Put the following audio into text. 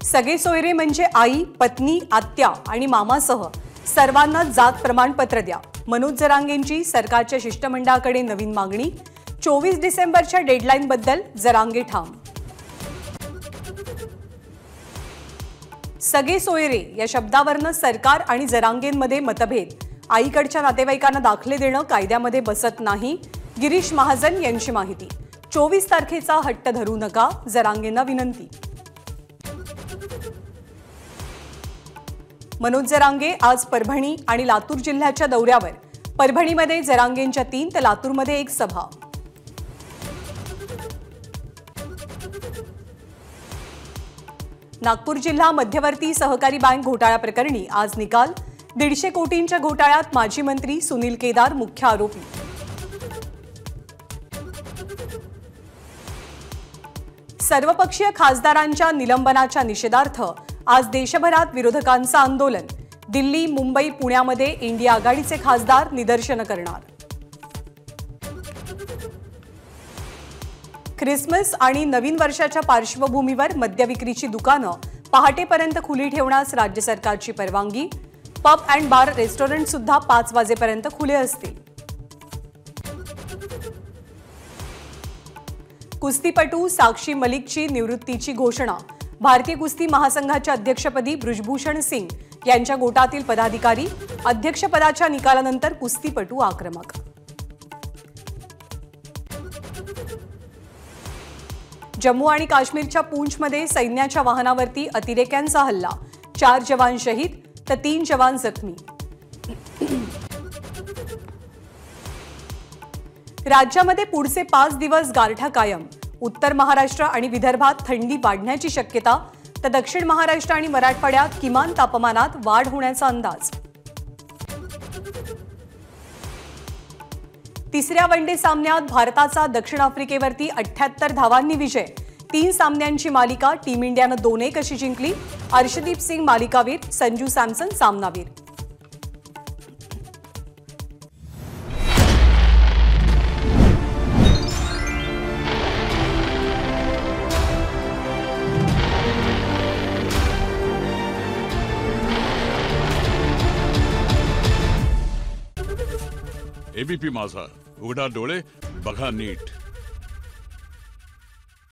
सगळे सोयरे म्हणजे आई, पत्नी, आत्या आणि मामासह सर्वांना जात प्रमाणपत्र द्या. मनोज जरांगेंची सरकारच्या शिष्टमंडळाकडे नवीन मागणी. 24 डिसेंबरच्या डेडलाईनबद्दल जरांगे ठाम. सगळे सोयरे या शब्दावरनं सरकार आणि जरांगेंमध्ये मतभेद. आईकडच्या नातेवाईकांना दाखले देणं कायद्यामध्ये बसत नाही. गिरीश महाजन यांची माहिती. 24 तारखेचा हट्ट धरू नका, जरांगेंना विनंती. मनोज जरांगे आज परभणी आणि लातूर जिल्ह्याच्या दौऱ्यावर. परभणीमध्ये जरांगेंच्या 3 तर लातूरमध्ये 1 सभा. नागपूर जिल्हा मध्यवर्ती सहकारी बँक घोटाळा प्रकरणी आज निकाल. 150 कोटींच्या घोटाळ्यात माजी मंत्री सुनील केदार मुख्य आरोपी. सर्वपक्षीय खासदारांच्या निलंबनाच्या निषेधार्थ आज देशभरात विरोधकांचं आंदोलन. दिल्ली, मुंबई, पुण्यामध्ये इंडिया आघाडीचे खासदार निदर्शनं करणार. ख्रिसमस आणि नवीन वर्षाच्या पार्श्वभूमीवर मद्यविक्रीची दुकानं पहाटेपर्यंत खुली ठेवण्यास राज्य सरकारची परवानगी. पब अँड बार रेस्टॉरंट सुद्धा 5 वाजेपर्यंत खुले असतील. कुस्तीपटू साक्षी मलिकची निवृत्तीची घोषणा. भारतीय कुस्ती महासंघाच्या अध्यक्षपदी बृजभूषण सिंग यांच्या गोटातील पदाधिकारी. अध्यक्षपदाच्या निकालानंतर कुस्तीपटू आक्रमक. जम्मू आणि काश्मीरच्या पूंछमध्ये सैन्याच्या वाहनावरती अतिरेक्यांचा हल्ला. 4 जवान शहीद तर 3 जवान जखमी. राज्यामध्ये पुढचे 5 दिवस गारठा कायम. उत्तर महाराष्ट्र आणि विदर्भात थंडी वाढण्याची शक्यता तर दक्षिण महाराष्ट्र आणि मराठवाड्यात किमान तापमानात वाढ होण्याचा अंदाज. तिसऱ्या वनडे सामन्यात भारताचा दक्षिण आफ्रिकेवरती 78 धावांनी विजय. 3 सामन्यांची मालिका टीम इंडियानं 2-1 अशी जिंकली. अर्शदीप सिंग मालिकावीर, संजू सॅमसन सामनावीर. एबीपी माझा, उघडा डोळे बघा नीट.